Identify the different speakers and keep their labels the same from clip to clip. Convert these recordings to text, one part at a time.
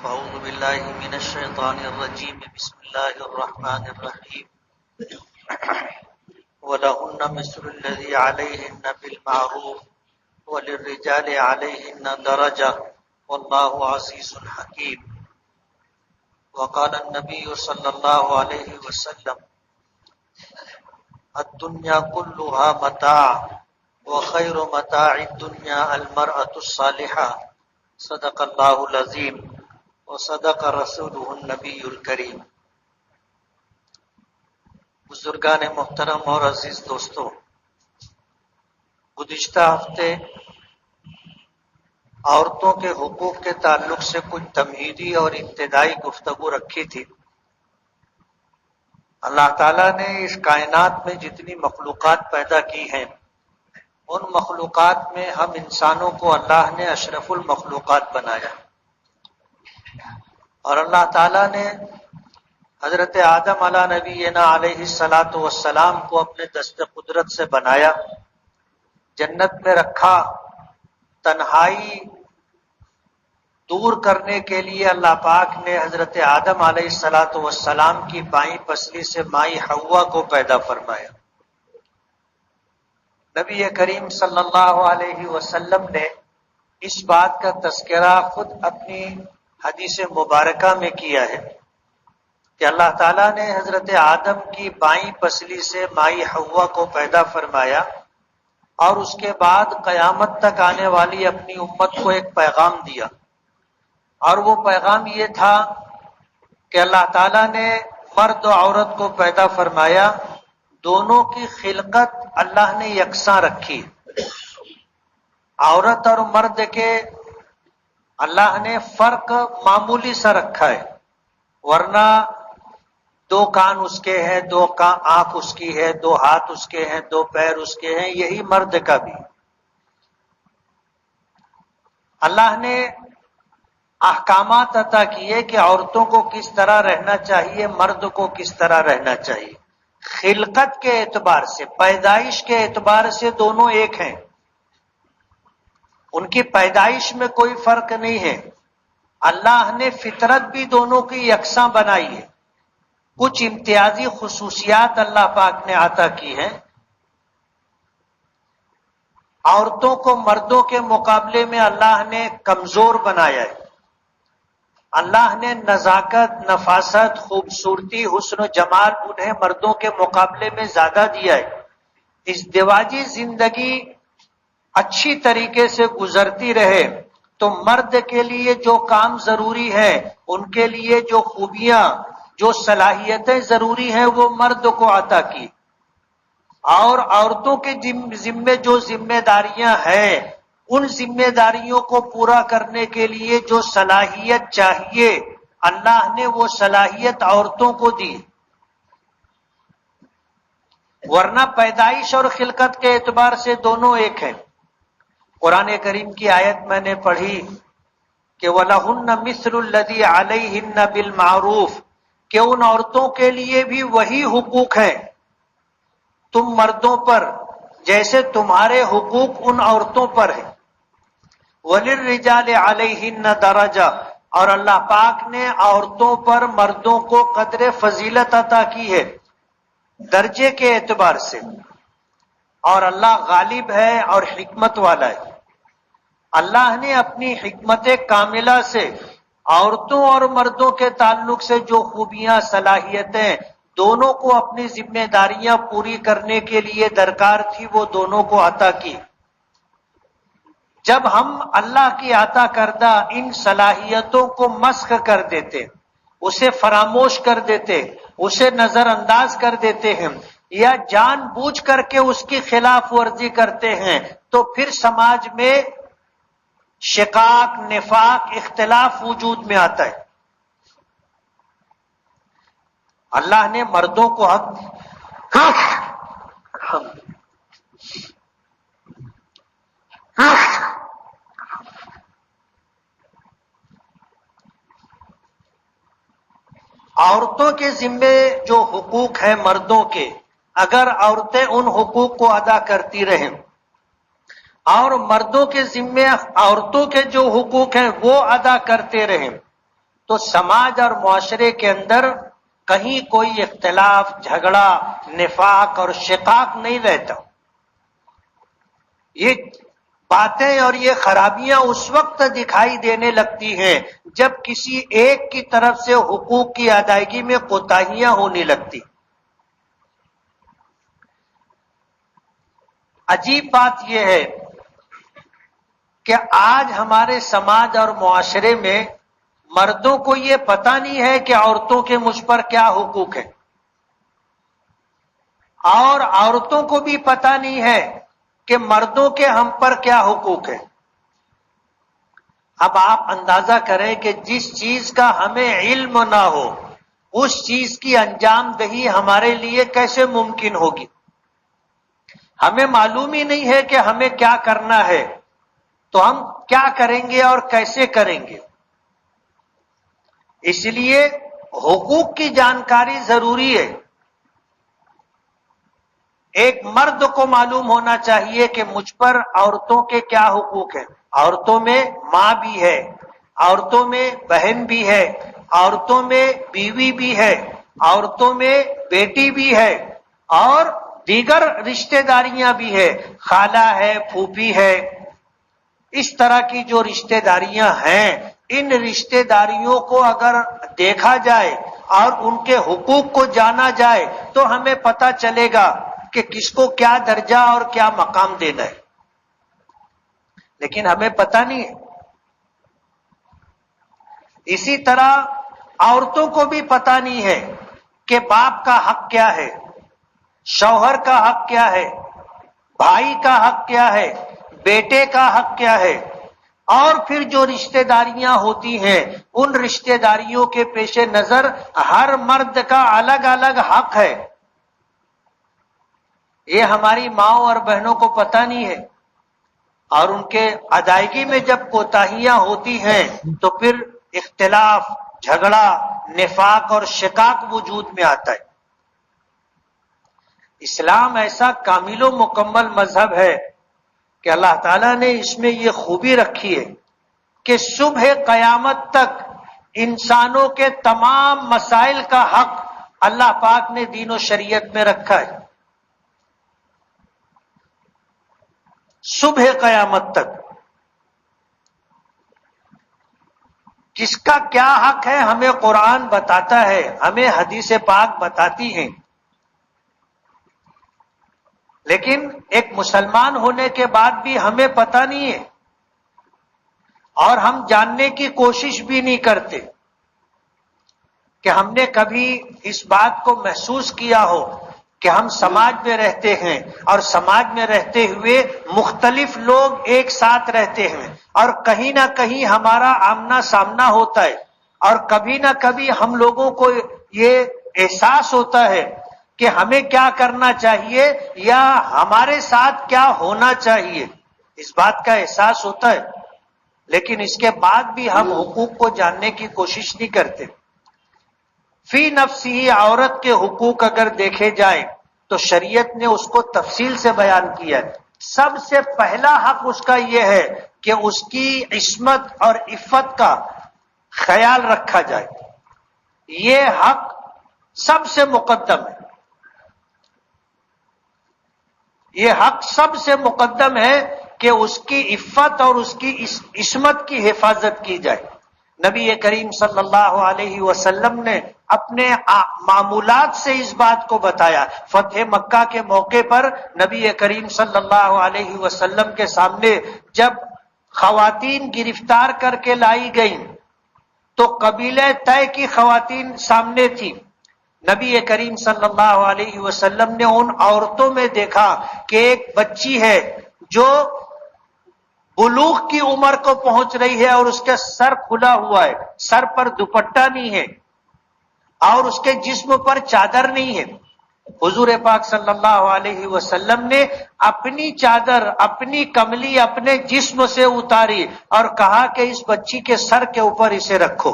Speaker 1: أعوذ بالله من الشيطان الرجيم بسم الله الرحمن الرحيم ولهن مثل الذي عليهن بالمعروف وللرجال عليهن درجة والله عزيز حكيم وقال النبي صلى الله عليه وسلم الدنيا كلها متاع وخير متاع الدنيا المرأة الصالحة صدق الله العظيم وصدق رسوله النبی الکریم۔ بزرگان محترم اور عزیز دوستو، گزشتہ ہفتے عورتوں کے حقوق کے تعلق سے کچھ تمہیدی اور ابتدائی گفتگو رکھی تھی۔ اللہ تعالیٰ نے اس کائنات میں جتنی مخلوقات پیدا کی ہیں، ان مخلوقات میں ہم انسانوں کو اللہ نے اشرف المخلوقات بنایا، اور اللہ تعالیٰ نے حضرت آدم علیہ نبینا علیہ الصلاۃ والسلام کو اپنے دست قدرت سے بنایا، جنت میں رکھا۔ تنہائی دور کرنے کے لیے اللہ پاک نے حضرت آدم علیہ الصلاۃ والسلام کی بائیں پسلی سے مائی حوا کو پیدا فرمایا۔ نبی کریم صلی اللہ علیہ وسلم نے اس بات کا تذکرہ خود اپنی حدیث مبارکہ میں کیا ہے کہ اللہ تعالیٰ نے حضرت آدم کی بائیں پسلی سے مائی حوا کو پیدا فرمایا، اور اس کے بعد قیامت تک آنے والی اپنی امت کو ایک پیغام دیا، اور وہ پیغام یہ تھا کہ اللہ تعالیٰ نے مرد و عورت کو پیدا فرمایا، دونوں کی خلقت اللہ نے یکساں رکھی۔ عورت اور مرد کے اللہ نے فرق معمولی سا رکھا ہے، ورنہ دو کان اس کے ہیں، دو آنکھ اس کی ہے، دو ہاتھ اس کے ہیں، دو پیر اس کے ہیں، یہی مرد کا بھی۔ اللہ نے احکامات عطا کیے کہ عورتوں کو کس طرح رہنا چاہیے، مرد کو کس طرح رہنا چاہیے۔ خلقت کے اعتبار سے، پیدائش کے اعتبار سے دونوں ایک ہیں، ان کی پیدائش میں کوئی فرق نہیں ہے۔ اللہ نے فطرت بھی دونوں کی یکساں بنائی ہے، کچھ امتیازی خصوصیات اللہ پاک نے عطا کی ہیں۔ عورتوں کو مردوں کے مقابلے میں اللہ نے کمزور بنایا ہے۔ اللہ نے نزاکت، نفاست، خوبصورتی، حسن و جمال انہیں مردوں کے مقابلے میں زیادہ دیا ہے۔ ازدواجی زندگی اچھی طریقے سے گزرتی رہے تو مرد کے لیے جو کام ضروری ہے، ان کے لیے جو خوبیاں، جو صلاحیتیں ضروری ہیں، وہ مرد کو عطا کی، اور عورتوں کے ذمے جو ذمہ داریاں ہیں، ان ذمہ داریوں کو پورا کرنے کے لیے جو صلاحیت چاہیے، اللہ نے وہ صلاحیت عورتوں کو دی۔ ورنہ پیدائش اور خلقت کے اعتبار سے دونوں ایک ہیں۔ قرآن کریم کی آیت میں نے پڑھی کہ وَلَهُنَّ مِثْلُ الَّذِي عَلَيْهِنَّ بِالْمَعْرُوفِ، کہ ان عورتوں کے لیے بھی وہی حقوق ہیں تم مردوں پر جیسے تمہارے حقوق ان عورتوں پر ہیں۔ وَلِلرِّجَالِ عَلَيْهِنَّ دَرَجَةٌ، اور اللہ پاک نے عورتوں پر مردوں کو قدر فضیلت عطا کی ہے درجے کے اعتبار سے، اور اللہ غالب ہے اور حکمت والا ہے۔ اللہ نے اپنی حکمت کاملہ سے عورتوں اور مردوں کے تعلق سے جو خوبیاں، صلاحیتیں دونوں کو اپنی ذمہ داریاں پوری کرنے کے لیے درکار تھی، وہ دونوں کو عطا کی۔ جب ہم اللہ کی عطا کردہ ان صلاحیتوں کو مسخ کر دیتے، اسے فراموش کر دیتے، اسے نظر انداز کر دیتے ہیں، یا جان بوجھ کر کے اس کی خلاف ورزی کرتے ہیں، تو پھر سماج میں شقاق، نفاق، اختلاف وجود میں آتا ہے۔ اللہ نے مردوں کو عورتوں کے ذمے جو حقوق ہیں مردوں کے، اگر عورتیں ان حقوق کو ادا کرتی رہیں، اور مردوں کے ذمے عورتوں کے جو حقوق ہیں وہ ادا کرتے رہیں، تو سماج اور معاشرے کے اندر کہیں کوئی اختلاف، جھگڑا، نفاق اور شقاق نہیں رہتا۔ یہ باتیں اور یہ خرابیاں اس وقت دکھائی دینے لگتی ہیں جب کسی ایک کی طرف سے حقوق کی ادائیگی میں کوتاہیاں ہونے لگتی۔ عجیب بات یہ ہے کہ آج ہمارے سماج اور معاشرے میں مردوں کو یہ پتہ نہیں ہے کہ عورتوں کے مجھ پر کیا حقوق ہیں، اور عورتوں کو بھی پتہ نہیں ہے کہ مردوں کے ہم پر کیا حقوق ہیں۔ اب آپ اندازہ کریں کہ جس چیز کا ہمیں علم نہ ہو اس چیز کی انجام دہی ہمارے لیے کیسے ممکن ہوگی؟ ہمیں معلوم ہی نہیں ہے کہ ہمیں کیا کرنا ہے، تو ہم کیا کریں گے اور کیسے کریں گے؟ اس لیے حقوق کی جانکاری ضروری ہے۔ ایک مرد کو معلوم ہونا چاہیے کہ مجھ پر عورتوں کے کیا حقوق ہیں۔ عورتوں میں ماں بھی ہے، عورتوں میں بہن بھی ہے، عورتوں میں بیوی بھی ہے، عورتوں میں بیٹی بھی ہے، اور دیگر رشتہ داریاں بھی ہے، خالہ ہے، پھوپھی ہے۔ اس طرح کی جو رشتہ داریاں ہیں، ان رشتہ داریوں کو اگر دیکھا جائے اور ان کے حقوق کو جانا جائے تو ہمیں پتہ چلے گا کہ کس کو کیا درجہ اور کیا مقام دینا ہے، لیکن ہمیں پتہ نہیں ہے۔ اسی طرح عورتوں کو بھی پتہ نہیں ہے کہ باپ کا حق کیا ہے، شوہر کا حق کیا ہے، بھائی کا حق کیا ہے، بیٹے کا حق کیا ہے، اور پھر جو رشتہ داریاں ہوتی ہیں ان رشتہ داریوں کے پیش نظر ہر مرد کا الگ الگ حق ہے۔ یہ ہماری ماؤں اور بہنوں کو پتہ نہیں ہے، اور ان کے ادائیگی میں جب کوتاہیاں ہوتی ہیں تو پھر اختلاف، جھگڑا، نفاق اور شقاق وجود میں آتا ہے۔ اسلام ایسا کامل و مکمل مذہب ہے کہ اللہ تعالیٰ نے اس میں یہ خوبی رکھی ہے کہ صبح قیامت تک انسانوں کے تمام مسائل کا حق اللہ پاک نے دین و شریعت میں رکھا ہے۔ صبح قیامت تک کس کا کیا حق ہے ہمیں قرآن بتاتا ہے، ہمیں حدیث پاک بتاتی ہیں، لیکن ایک مسلمان ہونے کے بعد بھی ہمیں پتہ نہیں ہے، اور ہم جاننے کی کوشش بھی نہیں کرتے کہ ہم نے کبھی اس بات کو محسوس کیا ہو کہ ہم سماج میں رہتے ہیں، اور سماج میں رہتے ہوئے مختلف لوگ ایک ساتھ رہتے ہیں، اور کہیں نہ کہیں ہمارا آمنا سامنا ہوتا ہے، اور کبھی نہ کبھی ہم لوگوں کو یہ احساس ہوتا ہے کہ ہمیں کیا کرنا چاہیے یا ہمارے ساتھ کیا ہونا چاہیے، اس بات کا احساس ہوتا ہے، لیکن اس کے بعد بھی ہم حقوق کو جاننے کی کوشش نہیں کرتے۔ فی نفسی عورت کے حقوق اگر دیکھے جائیں تو شریعت نے اس کو تفصیل سے بیان کیا ہے۔ سب سے پہلا حق اس کا یہ ہے کہ اس کی عصمت اور عفت کا خیال رکھا جائے، یہ حق سب سے مقدم ہے، یہ حق سب سے مقدم ہے کہ اس کی عفت اور اس کی عصمت کی حفاظت کی جائے۔ نبی کریم صلی اللہ علیہ وسلم نے اپنے معمولات سے اس بات کو بتایا۔ فتح مکہ کے موقع پر نبی کریم صلی اللہ علیہ وسلم کے سامنے جب خواتین گرفتار کر کے لائی گئیں تو قبیلہ طے کی خواتین سامنے تھی۔ نبی کریم صلی اللہ علیہ وسلم نے ان عورتوں میں دیکھا کہ ایک بچی ہے جو بلوغ کی عمر کو پہنچ رہی ہے اور اس کا سر کھلا ہوا ہے، سر پر دوپٹہ نہیں ہے اور اس کے جسم پر چادر نہیں ہے۔ حضور پاک صلی اللہ علیہ وسلم نے اپنی چادر، اپنی کملی اپنے جسم سے اتاری اور کہا کہ اس بچی کے سر کے اوپر اسے رکھو۔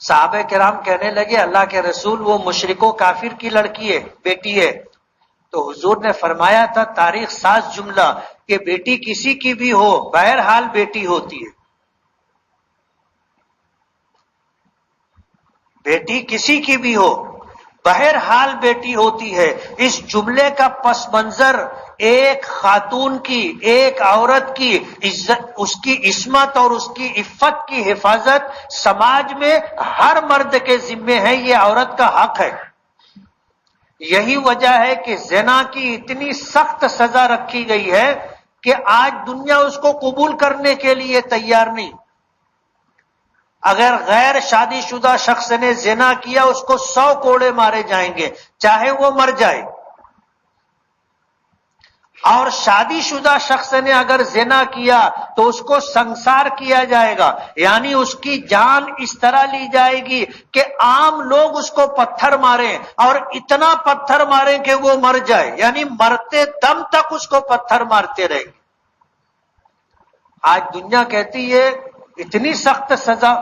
Speaker 1: صحابہ کرام کہنے لگے اللہ کے رسول وہ مشرکوں کافر کی لڑکی ہے، بیٹی ہے۔ تو حضور نے فرمایا تھا تاریخ ساز جملہ کہ بیٹی کسی کی بھی ہو بہرحال بیٹی ہوتی ہے۔ بیٹی کسی کی بھی ہو، بہرحال بیٹی ہوتی ہے۔ اس جملے کا پس منظر ایک خاتون کی، ایک عورت کی عزت، اس کی عصمت اور اس کی عفت کی حفاظت سماج میں ہر مرد کے ذمے ہے، یہ عورت کا حق ہے۔ یہی وجہ ہے کہ زنا کی اتنی سخت سزا رکھی گئی ہے کہ آج دنیا اس کو قبول کرنے کے لیے تیار نہیں۔ اگر غیر شادی شدہ شخص نے زنا کیا اس کو 100 کوڑے مارے جائیں گے، چاہے وہ مر جائے۔ اور شادی شدہ شخص نے اگر زنا کیا تو اس کو سنسار کیا جائے گا، یعنی اس کی جان اس طرح لی جائے گی کہ عام لوگ اس کو پتھر ماریں، اور اتنا پتھر ماریں کہ وہ مر جائے، یعنی مرتے دم تک اس کو پتھر مارتے رہیں گے۔ آج دنیا کہتی ہے اتنی سخت سزا۔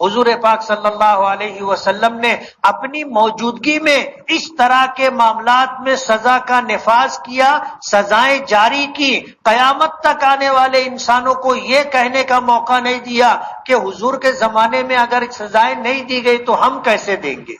Speaker 1: حضور پاک صلی اللہ علیہ وسلم نے اپنی موجودگی میں اس طرح کے معاملات میں سزا کا نفاذ کیا، سزائیں جاری کی۔ قیامت تک آنے والے انسانوں کو یہ کہنے کا موقع نہیں دیا کہ حضور کے زمانے میں اگر سزائیں نہیں دی گئی تو ہم کیسے دیں گے۔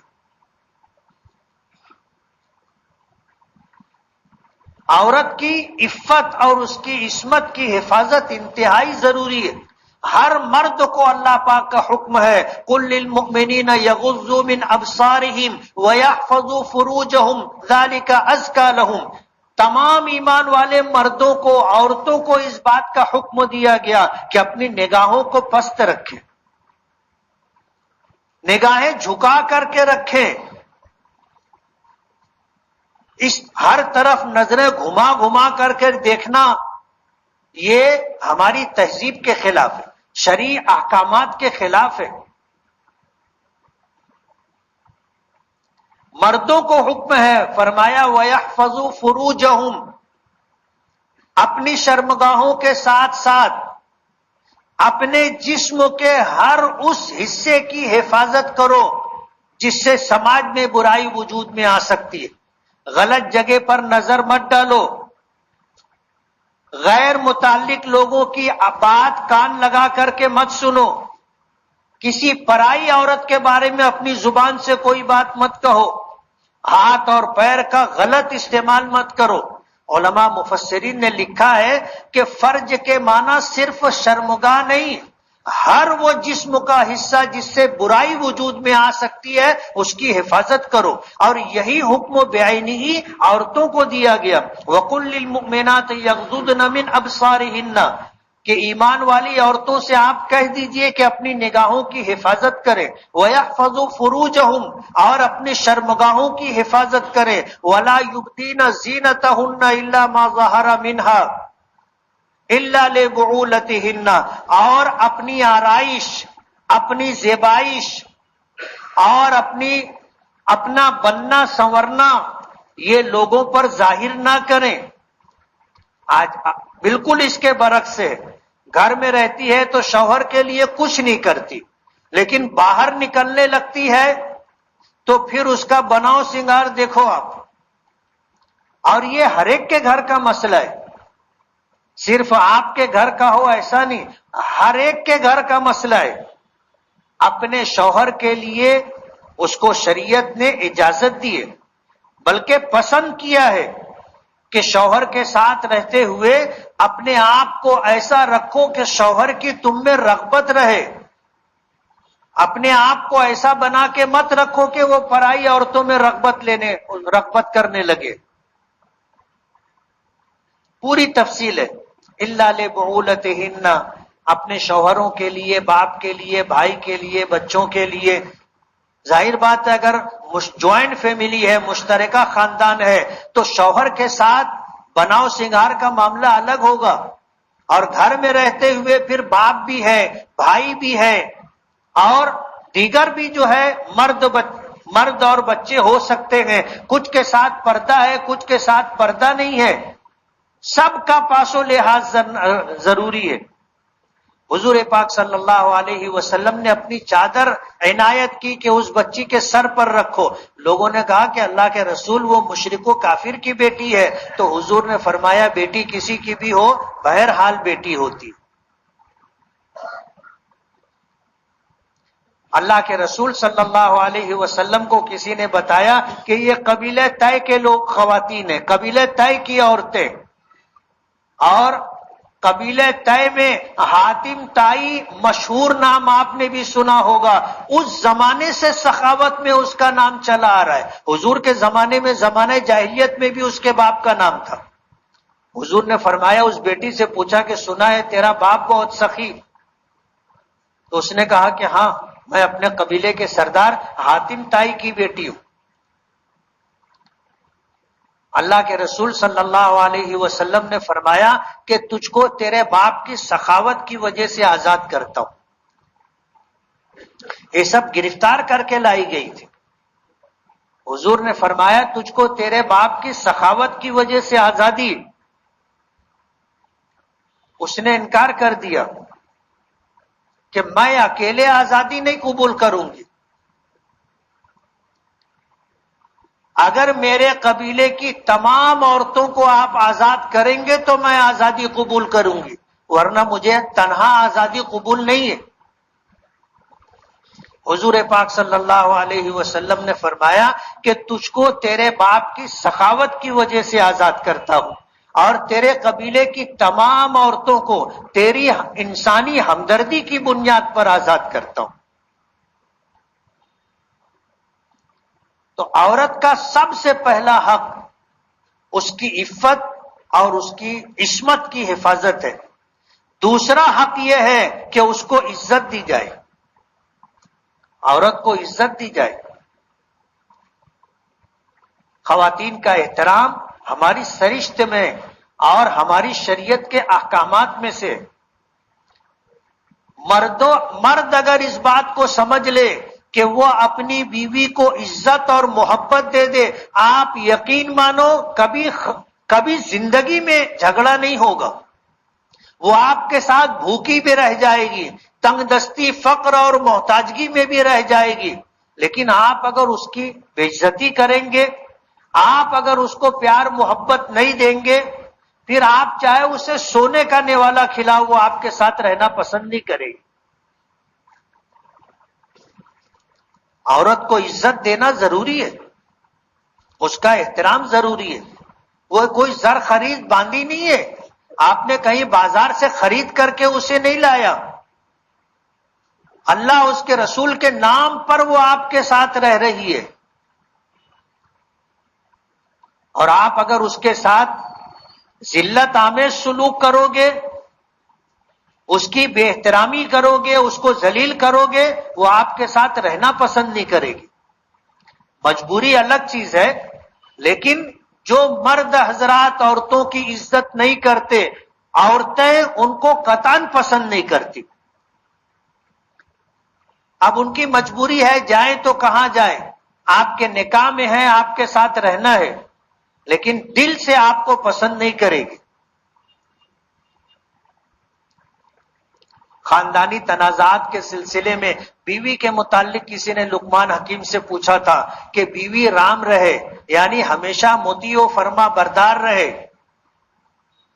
Speaker 1: عورت کی عفت اور اس کی عصمت کی حفاظت انتہائی ضروری ہے۔ ہر مرد کو اللہ پاک کا حکم ہے، قُل لِّلْمُؤْمِنِينَ يَغُضُّوا مِنْ أَبْصَارِهِمْ وَيَحْفَظُوا فُرُوجَهُمْ ذَلِكَ أَزْكَىٰ لَهُمْ۔ تمام ایمان والے مردوں کو، عورتوں کو اس بات کا حکم دیا گیا کہ اپنی نگاہوں کو پست رکھیں، نگاہیں جھکا کر کے رکھیں، اس ہر طرف نظریں گھما گھما کر کے دیکھنا یہ ہماری تہذیب کے خلاف ہے، شرعی احکامات کے خلاف ہے۔ مردوں کو حکم ہے، فرمایا وَيَحْفَظُوا فُرُوجَهُمْ، اپنی شرمگاہوں کے ساتھ ساتھ اپنے جسم کے ہر اس حصے کی حفاظت کرو جس سے سماج میں برائی وجود میں آ سکتی ہے۔ غلط جگہ پر نظر مت ڈالو، غیر متعلق لوگوں کی بات کان لگا کر کے مت سنو، کسی پرائی عورت کے بارے میں اپنی زبان سے کوئی بات مت کہو، ہاتھ اور پیر کا غلط استعمال مت کرو۔ علماء مفسرین نے لکھا ہے کہ فرج کے معنی صرف شرمگاہ نہیں، ہر وہ جسم کا حصہ جس سے برائی وجود میں آ سکتی ہے اس کی حفاظت کرو، اور یہی حکم بعینہ عورتوں کو دیا گیا۔ وَقُلْ لِلْمُؤْمِنَاتِ يَغْضُضْنَ مِنْ أَبْصَارِهِنَّ، کہ ایمان والی عورتوں سے آپ کہہ دیجئے کہ اپنی نگاہوں کی حفاظت کریں، وَيَحْفَظُوا فُرُوجَهُمْ، اور اپنی شرمگاہوں کی حفاظت کریں، وَلَا يُبْدِينَ زِينَتَهُنَّ إِلَّا مَا ظَهَرَ مِنْهَا إِلَّا لِبُعُولَتِهِنَّ، اور اپنی آرائش، اپنی زیبائش اور اپنا بننا سنورنا یہ لوگوں پر ظاہر نہ کریں۔ آج بالکل اس کے برعکس ہے، گھر میں رہتی ہے تو شوہر کے لیے کچھ نہیں کرتی، لیکن باہر نکلنے لگتی ہے تو پھر اس کا بناؤ سنگار دیکھو آپ۔ اور یہ ہر ایک کے گھر کا مسئلہ ہے، صرف آپ کے گھر کا ہو ایسا نہیں، ہر ایک کے گھر کا مسئلہ ہے۔ اپنے شوہر کے لیے اس کو شریعت نے اجازت دی ہے، بلکہ پسند کیا ہے کہ شوہر کے ساتھ رہتے ہوئے اپنے آپ کو ایسا رکھو کہ شوہر کی تم میں رغبت رہے، اپنے آپ کو ایسا بنا کے مت رکھو کہ وہ پرائی عورتوں میں رغبت کرنے لگے۔ پوری تفصیل ہے، الا لبعولتہن، اپنے شوہروں کے لیے، باپ کے لیے، بھائی کے لیے، بچوں کے لیے۔ ظاہر بات ہے اگر جوائنٹ فیملی ہے، مشترکہ خاندان ہے، تو شوہر کے ساتھ بناؤ سنگار کا معاملہ الگ ہوگا، اور گھر میں رہتے ہوئے پھر باپ بھی ہے، بھائی بھی ہے، اور دیگر بھی جو ہے مرد اور بچے ہو سکتے ہیں، کچھ کے ساتھ پردہ ہے، کچھ کے ساتھ پردہ نہیں ہے، سب کا پاس و لحاظ ضروری ہے۔ حضور پاک صلی اللہ علیہ وسلم نے اپنی چادر عنایت کی کہ اس بچی کے سر پر رکھو۔ لوگوں نے کہا کہ اللہ کے رسول وہ مشرک و کافر کی بیٹی ہے، تو حضور نے فرمایا بیٹی کسی کی بھی ہو بہرحال بیٹی ہوتی۔ اللہ کے رسول صلی اللہ علیہ وسلم کو کسی نے بتایا کہ یہ قبیلہ طے کے لوگ خواتین ہیں، قبیلہ طے کی عورتیں، اور قبیلہ طے میں حاتم طائی مشہور نام آپ نے بھی سنا ہوگا، اس زمانے سے سخاوت میں اس کا نام چلا آ رہا ہے۔ حضور کے زمانے میں، زمانہ جاہلیت میں بھی اس کے باپ کا نام تھا۔ حضور نے فرمایا، اس بیٹی سے پوچھا کہ سنا ہے تیرا باپ بہت سخی، تو اس نے کہا کہ ہاں، میں اپنے قبیلے کے سردار حاتم طائی کی بیٹی ہوں۔ اللہ کے رسول صلی اللہ علیہ وسلم نے فرمایا کہ تجھ کو تیرے باپ کی سخاوت کی وجہ سے آزاد کرتا ہوں۔ یہ سب گرفتار کر کے لائی گئی تھی۔ حضور نے فرمایا تجھ کو تیرے باپ کی سخاوت کی وجہ سے آزادی۔ اس نے انکار کر دیا کہ میں اکیلے آزادی نہیں قبول کروں گی، اگر میرے قبیلے کی تمام عورتوں کو آپ آزاد کریں گے تو میں آزادی قبول کروں گی، ورنہ مجھے تنہا آزادی قبول نہیں ہے۔ حضور پاک صلی اللہ علیہ وسلم نے فرمایا کہ تجھ کو تیرے باپ کی سخاوت کی وجہ سے آزاد کرتا ہوں، اور تیرے قبیلے کی تمام عورتوں کو تیری انسانی ہمدردی کی بنیاد پر آزاد کرتا ہوں۔ تو عورت کا سب سے پہلا حق اس کی عفت اور اس کی عصمت کی حفاظت ہے۔ دوسرا حق یہ ہے کہ اس کو عزت دی جائے، عورت کو عزت دی جائے۔ خواتین کا احترام ہماری سرشت میں اور ہماری شریعت کے احکامات میں سے، مرد اگر اس بات کو سمجھ لے کہ وہ اپنی بیوی کو عزت اور محبت دے دے، آپ یقین مانو کبھی زندگی میں جھگڑا نہیں ہوگا۔ وہ آپ کے ساتھ بھوکی بھی رہ جائے گی، تنگ دستی، فقر اور محتاجگی میں بھی رہ جائے گی، لیکن آپ اگر اس کی بے عزتی کریں گے، آپ اگر اس کو پیار محبت نہیں دیں گے، پھر آپ چاہے اسے سونے کا نوالا کھلاؤ، وہ آپ کے ساتھ رہنا پسند نہیں کرے گی۔ عورت کو عزت دینا ضروری ہے، اس کا احترام ضروری ہے۔ وہ کوئی زر خرید باندھی نہیں ہے، آپ نے کہیں بازار سے خرید کر کے اسے نہیں لایا، اللہ اس کے رسول کے نام پر وہ آپ کے ساتھ رہ رہی ہے، اور آپ اگر اس کے ساتھ ذلت آمیز سلوک کرو گے، اس کی بے احترامی کرو گے، اس کو ذلیل کرو گے، وہ آپ کے ساتھ رہنا پسند نہیں کرے گی۔ مجبوری الگ چیز ہے، لیکن جو مرد حضرات عورتوں کی عزت نہیں کرتے، عورتیں ان کو قطعاً پسند نہیں کرتی۔ اب ان کی مجبوری ہے، جائیں تو کہاں جائیں، آپ کے نکاح میں ہیں، آپ کے ساتھ رہنا ہے، لیکن دل سے آپ کو پسند نہیں کرے گی۔ خاندانی تنازعات کے سلسلے میں بیوی کے متعلق کسی نے لقمان حکیم سے پوچھا تھا کہ بیوی رام رہے، یعنی ہمیشہ مطیع و فرما بردار رہے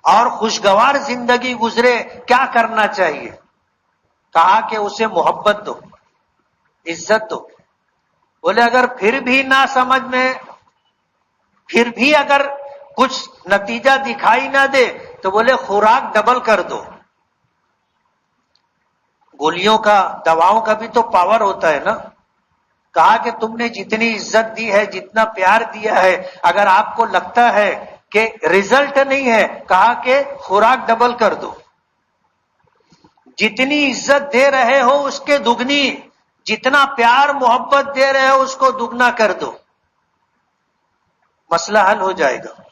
Speaker 1: اور خوشگوار زندگی گزرے، کیا کرنا چاہیے؟ کہا کہ اسے محبت دو، عزت دو۔ بولے اگر پھر بھی نہ سمجھ میں، پھر بھی اگر کچھ نتیجہ دکھائی نہ دے تو بولے خوراک ڈبل کر دو۔ گولیوں کا، دواؤں کا بھی تو پاور ہوتا ہے نا۔ کہا کہ تم نے جتنی عزت دی ہے، جتنا پیار دیا ہے، اگر آپ کو لگتا ہے کہ رزلٹ نہیں ہے، کہا کہ خوراک ڈبل کر دو۔ جتنی عزت دے رہے ہو اس کے دگنی، جتنا پیار محبت دے رہے ہو اس کو دگنا کر دو، مسئلہ حل ہو جائے گا۔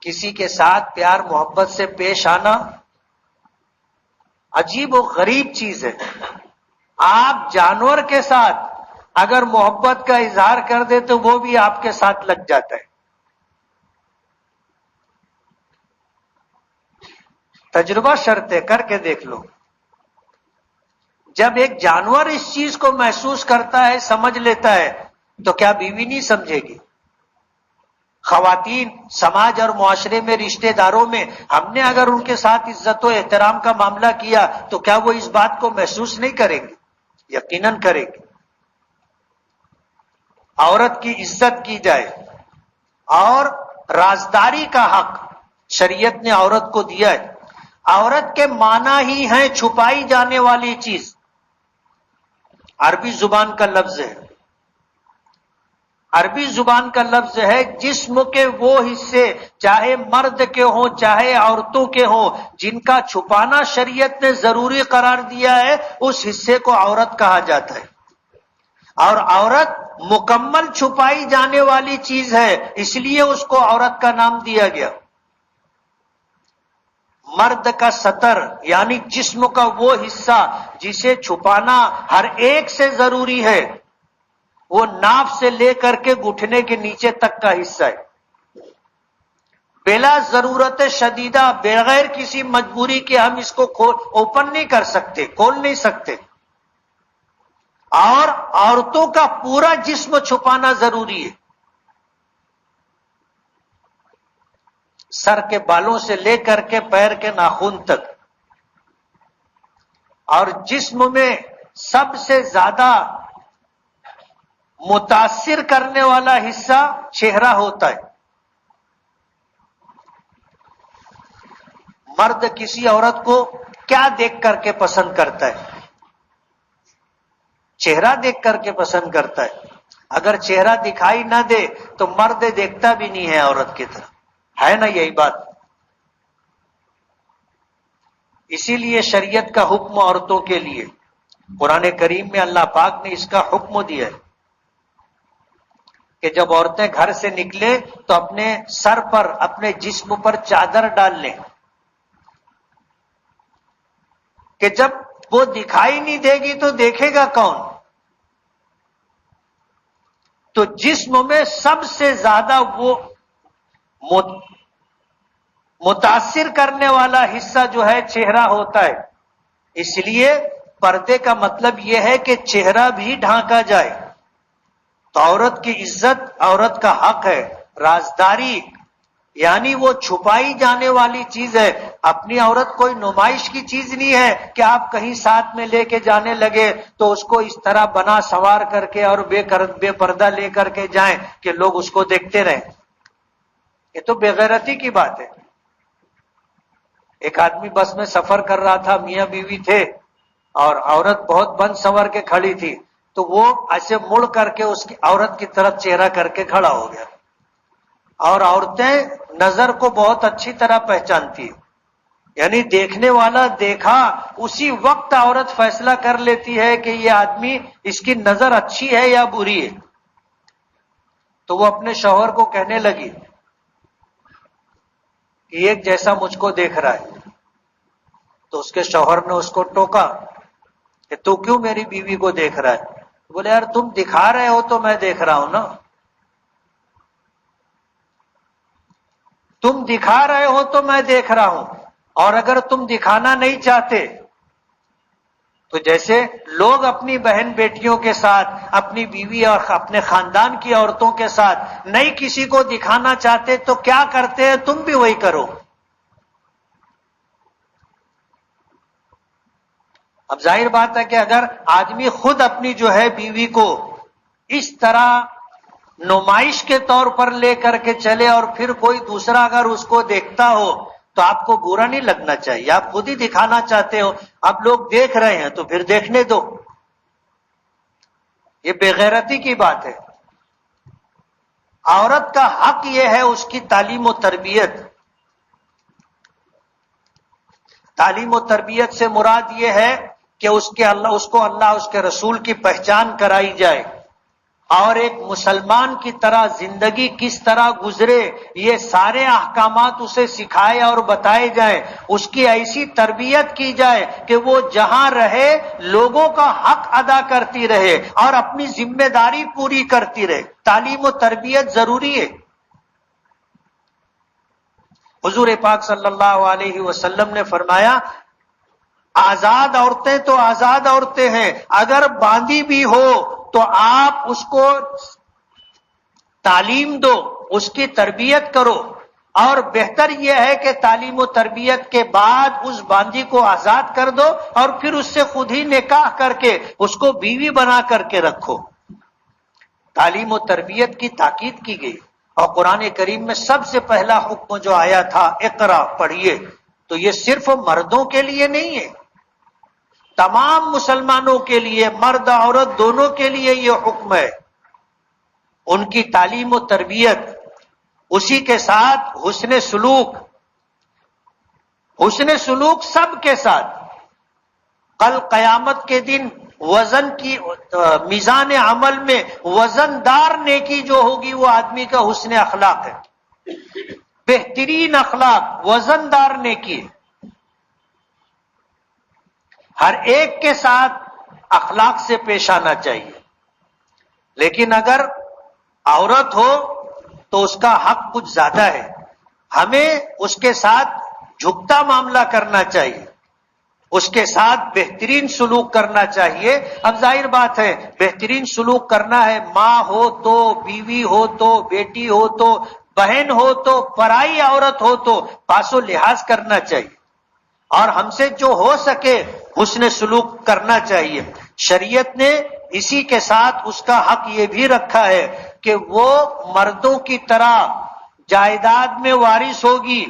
Speaker 1: کسی کے ساتھ پیار محبت سے پیش آنا عجیب و غریب چیز ہے۔ آپ جانور کے ساتھ اگر محبت کا اظہار کر دے تو وہ بھی آپ کے ساتھ لگ جاتا ہے۔ تجربہ شرط ہے، کر کے دیکھ لو۔ جب ایک جانور اس چیز کو محسوس کرتا ہے، سمجھ لیتا ہے، تو کیا بیوی نہیں سمجھے گی؟ خواتین سماج اور معاشرے میں رشتہ داروں میں ہم نے اگر ان کے ساتھ عزت و احترام کا معاملہ کیا تو کیا وہ اس بات کو محسوس نہیں کریں گے؟ یقیناً کریں گے۔ عورت کی عزت کی جائے اور رازداری کا حق شریعت نے عورت کو دیا ہے۔ عورت کے معنی ہی ہیں چھپائی جانے والی چیز، عربی زبان کا لفظ ہے، عربی زبان کا لفظ ہے جسم کے وہ حصے چاہے مرد کے ہوں چاہے عورتوں کے ہوں جن کا چھپانا شریعت نے ضروری قرار دیا ہے، اس حصے کو عورت کہا جاتا ہے۔ اور عورت مکمل چھپائی جانے والی چیز ہے، اس لیے اس کو عورت کا نام دیا گیا۔ مرد کا ستر یعنی جسم کا وہ حصہ جسے چھپانا ہر ایک سے ضروری ہے، وہ ناف سے لے کر کے گھٹنے کے نیچے تک کا حصہ ہے۔ بلا ضرورت شدیدہ بغیر کسی مجبوری کے ہم اس کو اوپن نہیں کر سکتے، کھول نہیں سکتے۔ اور عورتوں کا پورا جسم چھپانا ضروری ہے، سر کے بالوں سے لے کر کے پیر کے ناخن تک۔ اور جسم میں سب سے زیادہ متاثر کرنے والا حصہ چہرہ ہوتا ہے۔ مرد کسی عورت کو کیا دیکھ کر کے پسند کرتا ہے؟ چہرہ دیکھ کر کے پسند کرتا ہے۔ اگر چہرہ دکھائی نہ دے تو مرد دیکھتا بھی نہیں ہے عورت کی طرف، ہے نا یہی بات؟ اسی لیے شریعت کا حکم عورتوں کے لیے قرآن کریم میں اللہ پاک نے اس کا حکم دیا ہے کہ جب عورتیں گھر سے نکلے تو اپنے سر پر اپنے جسم پر چادر ڈال لیں، کہ جب وہ دکھائی نہیں دے گی تو دیکھے گا کون؟ تو جسم میں سب سے زیادہ وہ متاثر کرنے والا حصہ جو ہے چہرہ ہوتا ہے۔ اس لیے پردے کا مطلب یہ ہے کہ چہرہ بھی ڈھانکا جائے۔ تو عورت کی عزت عورت کا حق ہے۔ رازداری یعنی وہ چھپائی جانے والی چیز ہے۔ اپنی عورت کوئی نمائش کی چیز نہیں ہے کہ آپ کہیں ساتھ میں لے کے جانے لگے تو اس کو اس طرح بنا سوار کر کے اور بے پردہ لے کر کے جائیں کہ لوگ اس کو دیکھتے رہیں۔ یہ تو بے غیرتی کی بات ہے۔ ایک آدمی بس میں سفر کر رہا تھا، میاں بیوی تھے اور عورت بہت بن سنور کے کھڑی تھی، تو وہ ایسے مڑ کر کے اس کی عورت کی طرف چہرہ کر کے کھڑا ہو گیا۔ اور عورتیں نظر کو بہت اچھی طرح پہچانتی ہیں، یعنی دیکھنے والا دیکھا اسی وقت عورت فیصلہ کر لیتی ہے کہ یہ آدمی اس کی نظر اچھی ہے یا بری ہے۔ تو وہ اپنے شوہر کو کہنے لگی کہ ایک جیسا مجھ کو دیکھ رہا ہے۔ تو اس کے شوہر نے اس کو ٹوکا کہ تو کیوں میری بیوی کو دیکھ رہا ہے؟ بولے یار تم دکھا رہے ہو تو میں دیکھ رہا ہوں نا، تم دکھا رہے ہو تو میں دیکھ رہا ہوں، اور اگر تم دکھانا نہیں چاہتے تو جیسے لوگ اپنی بہن بیٹیوں کے ساتھ، اپنی بیوی اور اپنے خاندان کی عورتوں کے ساتھ نہیں کسی کو دکھانا چاہتے تو کیا کرتے ہیں؟ تم بھی وہی کرو۔ اب ظاہر بات ہے کہ اگر آدمی خود اپنی جو ہے بیوی کو اس طرح نمائش کے طور پر لے کر کے چلے اور پھر کوئی دوسرا اگر اس کو دیکھتا ہو تو آپ کو برا نہیں لگنا چاہیے، آپ خود ہی دکھانا چاہتے ہو، اب لوگ دیکھ رہے ہیں تو پھر دیکھنے دو۔ یہ بے غیرتی کی بات ہے۔ عورت کا حق یہ ہے اس کی تعلیم و تربیت۔ تعلیم و تربیت سے مراد یہ ہے کہ اس کو اللہ اس کے رسول کی پہچان کرائی جائے، اور ایک مسلمان کی طرح زندگی کس طرح گزرے یہ سارے احکامات اسے سکھائے اور بتائے جائیں، اس کی ایسی تربیت کی جائے کہ وہ جہاں رہے لوگوں کا حق ادا کرتی رہے اور اپنی ذمہ داری پوری کرتی رہے۔ تعلیم و تربیت ضروری ہے۔ حضور پاک صلی اللہ علیہ وسلم نے فرمایا آزاد عورتیں تو آزاد عورتیں ہیں، اگر باندھی بھی ہو تو آپ اس کو تعلیم دو، اس کی تربیت کرو، اور بہتر یہ ہے کہ تعلیم و تربیت کے بعد اس باندی کو آزاد کر دو اور پھر اس سے خود ہی نکاح کر کے اس کو بیوی بنا کر کے رکھو۔ تعلیم و تربیت کی تاکید کی گئی، اور قرآن کریم میں سب سے پہلا حکم جو آیا تھا اقرا، پڑھیے، تو یہ صرف مردوں کے لیے نہیں ہے، تمام مسلمانوں کے لیے، مرد عورت دونوں کے لیے یہ حکم ہے۔ ان کی تعلیم و تربیت، اسی کے ساتھ حسن سلوک، حسن سلوک سب کے ساتھ۔ کل قیامت کے دن وزن کی میزان عمل میں وزن دار نیکی جو ہوگی وہ آدمی کا حسن اخلاق ہے، بہترین اخلاق وزن دار نیکی ہے۔ ہر ایک کے ساتھ اخلاق سے پیش آنا چاہیے، لیکن اگر عورت ہو تو اس کا حق کچھ زیادہ ہے، ہمیں اس کے ساتھ جھکتا معاملہ کرنا چاہیے، اس کے ساتھ بہترین سلوک کرنا چاہیے۔ اب ظاہر بات ہے بہترین سلوک کرنا ہے، ماں ہو تو، بیوی ہو تو، بیٹی ہو تو، بہن ہو تو، پرائی عورت ہو تو پاس و لحاظ کرنا چاہیے، اور ہم سے جو ہو سکے حسن سلوک کرنا چاہیے۔ شریعت نے اسی کے ساتھ اس کا حق یہ بھی رکھا ہے کہ وہ مردوں کی طرح جائیداد میں وارث ہوگی۔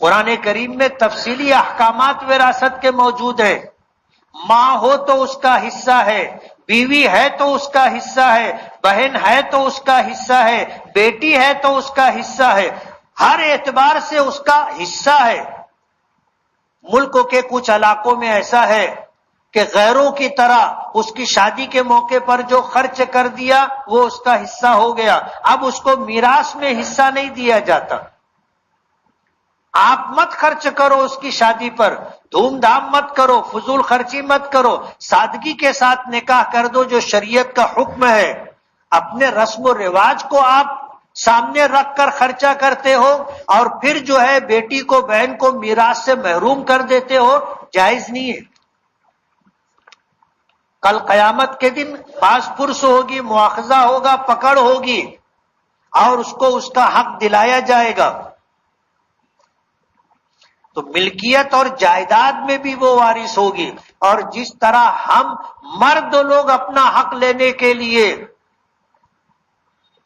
Speaker 1: قرآن کریم میں تفصیلی احکامات وراثت کے موجود ہیں۔ ماں ہو تو اس کا حصہ ہے، بیوی ہے تو اس کا حصہ ہے، بہن ہے تو اس کا حصہ ہے، بیٹی ہے تو اس کا حصہ ہے، ہر اعتبار سے اس کا حصہ ہے۔ ملک کے کچھ علاقوں میں ایسا ہے کہ غیروں کی طرح اس کی شادی کے موقع پر جو خرچ کر دیا وہ اس کا حصہ ہو گیا، اب اس کو میراث میں حصہ نہیں دیا جاتا۔ آپ مت خرچ کرو اس کی شادی پر، دھوم دھام مت کرو، فضول خرچی مت کرو، سادگی کے ساتھ نکاح کر دو جو شریعت کا حکم ہے۔ اپنے رسم و رواج کو آپ سامنے رکھ کر خرچہ کرتے ہو اور پھر جو ہے بیٹی کو، بہن کو میراث سے محروم کر دیتے ہو، جائز نہیں ہے۔ کل قیامت کے دن باز پرس ہوگی، مواخذہ ہوگا، پکڑ ہوگی، اور اس کو اس کا حق دلایا جائے گا۔ تو ملکیت اور جائیداد میں بھی وہ وارث ہوگی، اور جس طرح ہم مرد لوگ اپنا حق لینے کے لیے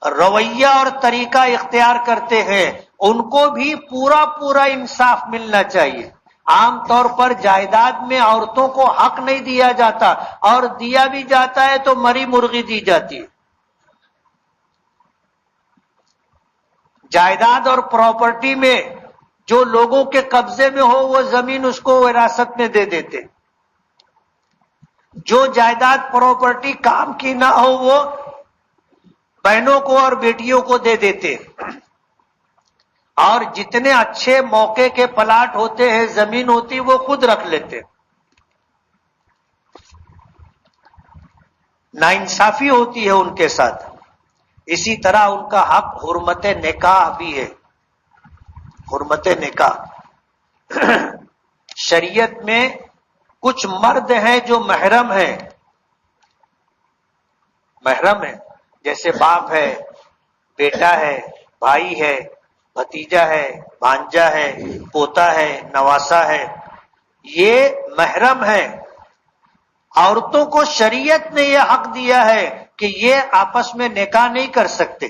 Speaker 1: رویہ اور طریقہ اختیار کرتے ہیں، ان کو بھی پورا پورا انصاف ملنا چاہیے۔ عام طور پر جائیداد میں عورتوں کو حق نہیں دیا جاتا، اور دیا بھی جاتا ہے تو مری مرغی دی جاتی ہے۔ جائیداد اور پراپرٹی میں جو لوگوں کے قبضے میں ہو وہ زمین اس کو وراثت میں دے دیتے، جو جائیداد پراپرٹی کام کی نہ ہو وہ بہنوں کو اور بیٹیوں کو دے دیتے، اور جتنے اچھے موقع کے پلاٹ ہوتے ہیں، زمین ہوتی، وہ خود رکھ لیتے۔ ناانصافی ہوتی ہے ان کے ساتھ۔ اسی طرح ان کا حق حرمت نکاح بھی ہے، حرمت نکاح۔ شریعت میں کچھ مرد ہیں جو محرم ہیں، محرم ہیں، جیسے باپ ہے، بیٹا ہے، بھائی ہے، بھتیجا ہے، بھانجا ہے، پوتا ہے، نواسا ہے، یہ محرم ہے۔ عورتوں کو شریعت نے یہ حق دیا ہے کہ یہ آپس میں نکاح نہیں کر سکتے۔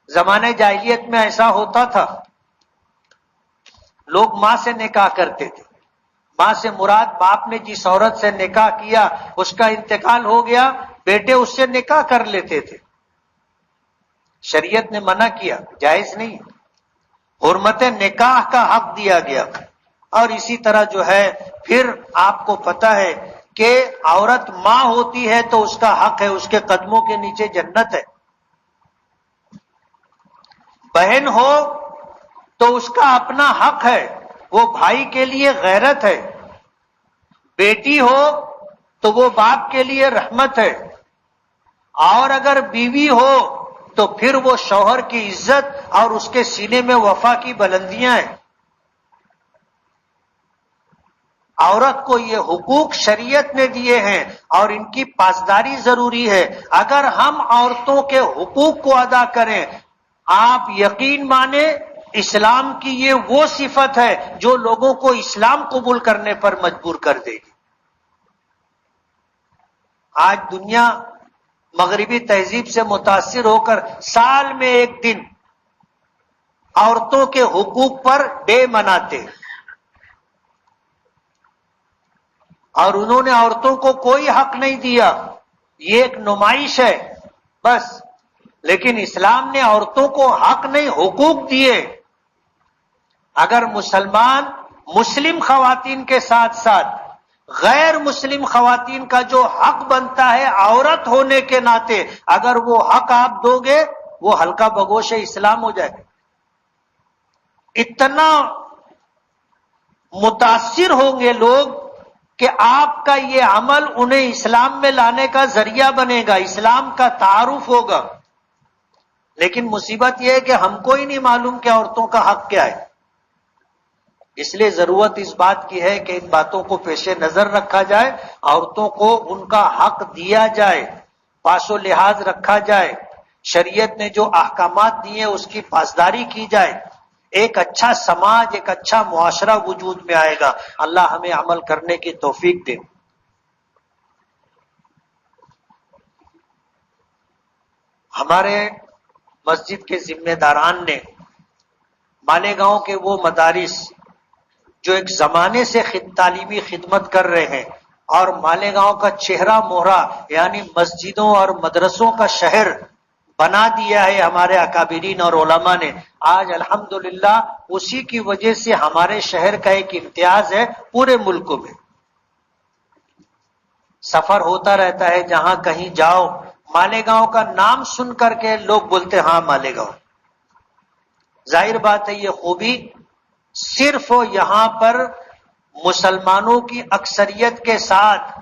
Speaker 1: زمانے جاہلیت میں ایسا ہوتا تھا، لوگ ماں سے نکاح کرتے تھے، ماں سے مراد باپ نے جس عورت سے نکاح کیا اس کا انتقال ہو گیا، بیٹے اس سے نکاح کر لیتے تھے۔ شریعت نے منع کیا، جائز نہیں، حرمت نکاح کا حق دیا گیا۔ اور اسی طرح جو ہے پھر آپ کو پتہ ہے کہ عورت ماں ہوتی ہے تو اس کا حق ہے، اس کے قدموں کے نیچے جنت ہے۔ بہن ہو تو اس کا اپنا حق ہے، وہ بھائی کے لیے غیرت ہے۔ بیٹی ہو تو وہ باپ کے لیے رحمت ہے، اور اگر بیوی ہو تو پھر وہ شوہر کی عزت اور اس کے سینے میں وفا کی بلندیاں ہیں۔ عورت کو یہ حقوق شریعت نے دیے ہیں اور ان کی پاسداری ضروری ہے. اگر ہم عورتوں کے حقوق کو ادا کریں، آپ یقین مانیں اسلام کی یہ وہ صفت ہے جو لوگوں کو اسلام قبول کرنے پر مجبور کر دے گی. آج دنیا مغربی تہذیب سے متاثر ہو کر سال میں ایک دن عورتوں کے حقوق پر ڈے مناتے اور انہوں نے عورتوں کو کوئی حق نہیں دیا. یہ ایک نمائش ہے بس. لیکن اسلام نے عورتوں کو حق نہیں حقوق دیے. اگر مسلمان مسلم خواتین کے ساتھ ساتھ غیر مسلم خواتین کا جو حق بنتا ہے عورت ہونے کے ناطے، اگر وہ حق آپ دو گے وہ ہلکا بگوش اسلام ہو جائے گا. اتنا متاثر ہوں گے لوگ کہ آپ کا یہ عمل انہیں اسلام میں لانے کا ذریعہ بنے گا، اسلام کا تعارف ہوگا. لیکن مصیبت یہ ہے کہ ہم کو ہی نہیں معلوم کہ عورتوں کا حق کیا ہے. اس لیے ضرورت اس بات کی ہے کہ ان باتوں کو پیش نظر رکھا جائے، عورتوں کو ان کا حق دیا جائے، پاس و لحاظ رکھا جائے، شریعت نے جو احکامات دیے اس کی پاسداری کی جائے. ایک اچھا سماج، ایک اچھا معاشرہ وجود میں آئے گا. اللہ ہمیں عمل کرنے کی توفیق دے. ہمارے مسجد کے ذمہ داران نے مالیگاؤں کے وہ مدارس جو ایک زمانے سے تعلیمی خدمت کر رہے ہیں اور مالیگاؤں کا چہرہ مہرہ یعنی مسجدوں اور مدرسوں کا شہر بنا دیا ہے ہمارے اکابرین اور علماء نے. آج الحمدللہ اسی کی وجہ سے ہمارے شہر کا ایک امتیاز ہے پورے ملک میں. سفر ہوتا رہتا ہے، جہاں کہیں جاؤ مالیگاؤں کا نام سن کر کے لوگ بولتے ہاں مالیگاؤں. ظاہر بات ہے یہ خوبی صرف یہاں پر مسلمانوں کی اکثریت کے ساتھ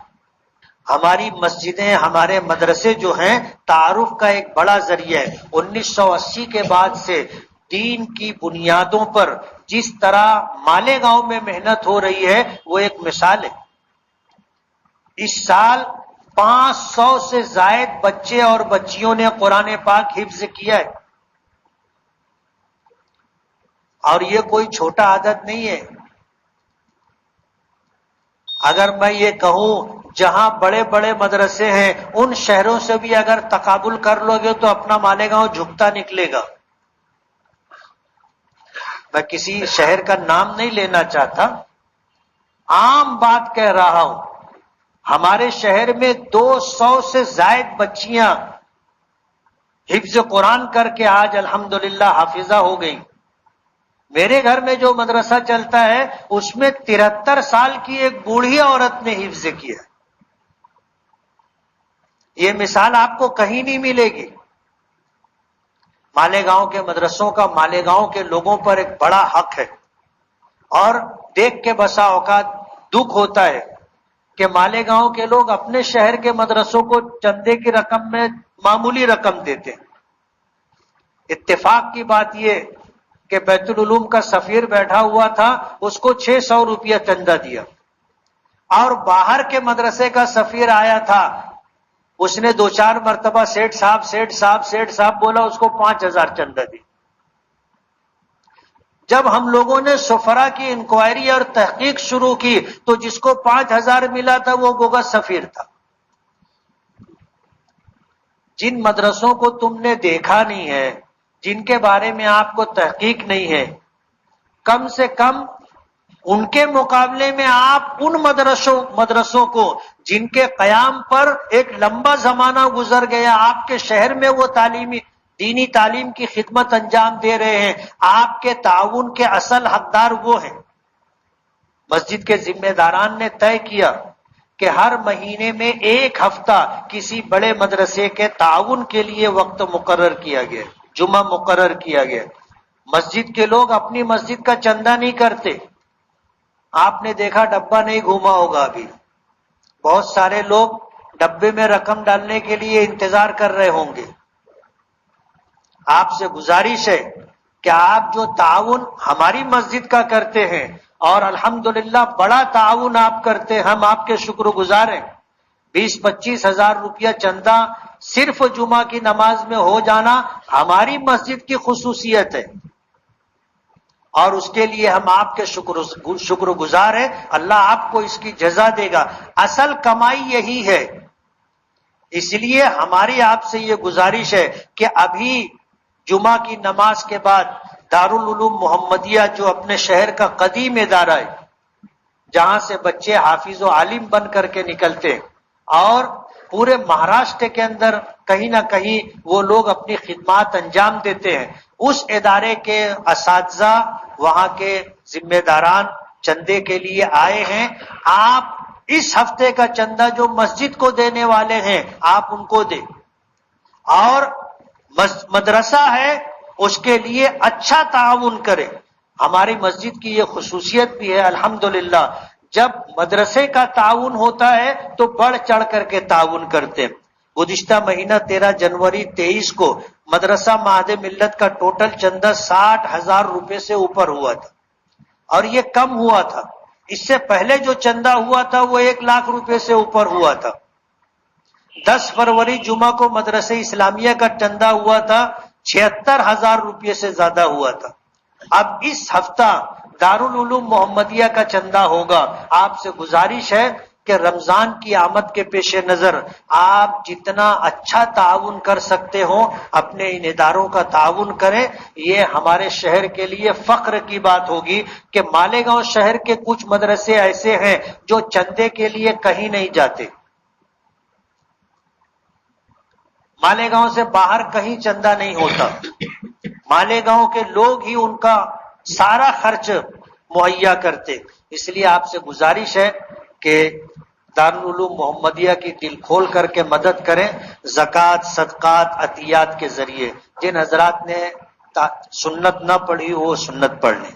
Speaker 1: ہماری مسجدیں، ہمارے مدرسے جو ہیں تعارف کا ایک بڑا ذریعہ ہے. 1980 کے بعد سے دین کی بنیادوں پر جس طرح مالیگاؤں میں محنت ہو رہی ہے وہ ایک مثال ہے. اس سال 500 سے زائد بچے اور بچیوں نے قرآن پاک حفظ کیا ہے. اور یہ کوئی چھوٹا عدد نہیں ہے. اگر میں یہ کہوں جہاں بڑے بڑے مدرسے ہیں ان شہروں سے بھی اگر تقابل کر لو گے تو اپنا مالیگاؤں جھکتا نکلے گا. میں کسی شہر کا نام نہیں لینا چاہتا، عام بات کہہ رہا ہوں. ہمارے شہر میں 200 سے زائد بچیاں حفظ قرآن کر کے آج الحمدللہ حافظہ ہو گئیں. میرے گھر میں جو مدرسہ چلتا ہے اس میں 73 سال کی ایک بوڑھی عورت نے حفظ کیا. یہ مثال آپ کو کہیں نہیں ملے گی. مالیگاؤں کے مدرسوں کا مالیگاؤں کے لوگوں پر ایک بڑا حق ہے. اور دیکھ کے بسا اوقات دکھ ہوتا ہے کہ مالیگاؤں کے لوگ اپنے شہر کے مدرسوں کو چندے کی رقم میں معمولی رقم دیتے ہیں. اتفاق کی بات یہ کہ بیت العلوم کا سفیر بیٹھا ہوا تھا، اس کو 600 روپیہ چندہ دیا. اور باہر کے مدرسے کا سفیر آیا تھا، اس نے 2-4 مرتبہ سیٹ صاحب بولا، اس کو 5000 چندہ دی. جب ہم لوگوں نے سفرا کی انکوائری اور تحقیق شروع کی تو جس کو 5000 ملا تھا وہ بوگس سفیر تھا. جن مدرسوں کو تم نے دیکھا نہیں ہے، جن کے بارے میں آپ کو تحقیق نہیں ہے، کم سے کم ان کے مقابلے میں آپ ان مدرسوں کو جن کے قیام پر ایک لمبا زمانہ گزر گیا، آپ کے شہر میں وہ دینی تعلیم کی خدمت انجام دے رہے ہیں، آپ کے تعاون کے اصل حقدار وہ ہیں. مسجد کے ذمہ داران نے طے کیا کہ ہر مہینے میں 1 ہفتہ کسی بڑے مدرسے کے تعاون کے لیے وقت مقرر کیا گیا، جمعہ مقرر کیا گیا. مسجد کے لوگ اپنی مسجد کا چندہ نہیں کرتے. آپ نے دیکھا ڈبہ نہیں گھوما ہوگا ابھی، بہت سارے لوگ ڈبے میں رقم ڈالنے کے لیے انتظار کر رہے ہوں گے. آپ سے گزارش ہے کہ آپ جو تعاون ہماری مسجد کا کرتے ہیں اور الحمدللہ بڑا تعاون آپ کرتے، ہم آپ کے شکر گزار ہیں۔ 20-25 ہزار روپیہ چندہ صرف جمعہ کی نماز میں ہو جانا ہماری مسجد کی خصوصیت ہے، اور اس کے لیے ہم آپ کے شکر گزار ہیں۔ اللہ آپ کو اس کی جزا دے گا۔ اصل کمائی یہی ہے، اس لیے ہماری آپ سے یہ گزارش ہے کہ ابھی جمعہ کی نماز کے بعد دارالعلوم محمدیہ جو اپنے شہر کا قدیم ادارہ ہے، جہاں سے بچے حافظ و عالم بن کر کے نکلتے ہیں، اور پورے مہاراشٹر کے اندر کہیں نہ کہیں وہ لوگ اپنی خدمات انجام دیتے ہیں، اس ادارے کے اساتذہ، وہاں کے ذمہ داران چندے کے لیے آئے ہیں۔ آپ اس ہفتے کا چندہ جو مسجد کو دینے والے ہیں آپ ان کو دیں، اور مدرسہ ہے اس کے لیے اچھا تعاون کرے۔ ہماری مسجد کی یہ خصوصیت بھی ہے الحمدللہ، جب مدرسے کا تعاون ہوتا ہے تو بڑھ چڑھ کر کے تعاون کرتے ہیں۔ گزشتہ مہینہ 13 جنوری 23 کو مدرسہ معہد ملت کا ٹوٹل چندہ 60,000 روپے سے اوپر ہوا تھا، اور یہ کم ہوا تھا۔ اس سے پہلے جو چندہ ہوا تھا وہ 1 لاکھ روپے سے اوپر ہوا تھا۔ 10 فروری جمعہ کو مدرسہ اسلامیہ کا چندہ ہوا تھا 76,000 روپے سے زیادہ ہوا تھا۔ اب اس ہفتہ دارالعلوم محمدیہ کا چندہ ہوگا۔ آپ سے گزارش ہے کہ رمضان کی آمد کے پیش نظر آپ جتنا اچھا تعاون کر سکتے ہو اپنے ان اداروں کا تعاون کریں۔ یہ ہمارے شہر کے لیے فخر کی بات ہوگی کہ مالیگاؤں شہر کے کچھ مدرسے ایسے ہیں جو چندے کے لیے کہیں نہیں جاتے، مالیگاؤں سے باہر کہیں چندہ نہیں ہوتا، مالیگاؤں کے لوگ ہی ان کا سارا خرچ مہیا کرتے۔ اس لیے آپ سے گزارش ہے کہ دارالعلوم محمدیہ کی دل کھول کر کے مدد کریں، زکوٰۃ، صدقات، عطیات کے ذریعے۔ جن حضرات نے سنت نہ پڑھی وہ سنت پڑھ لیں۔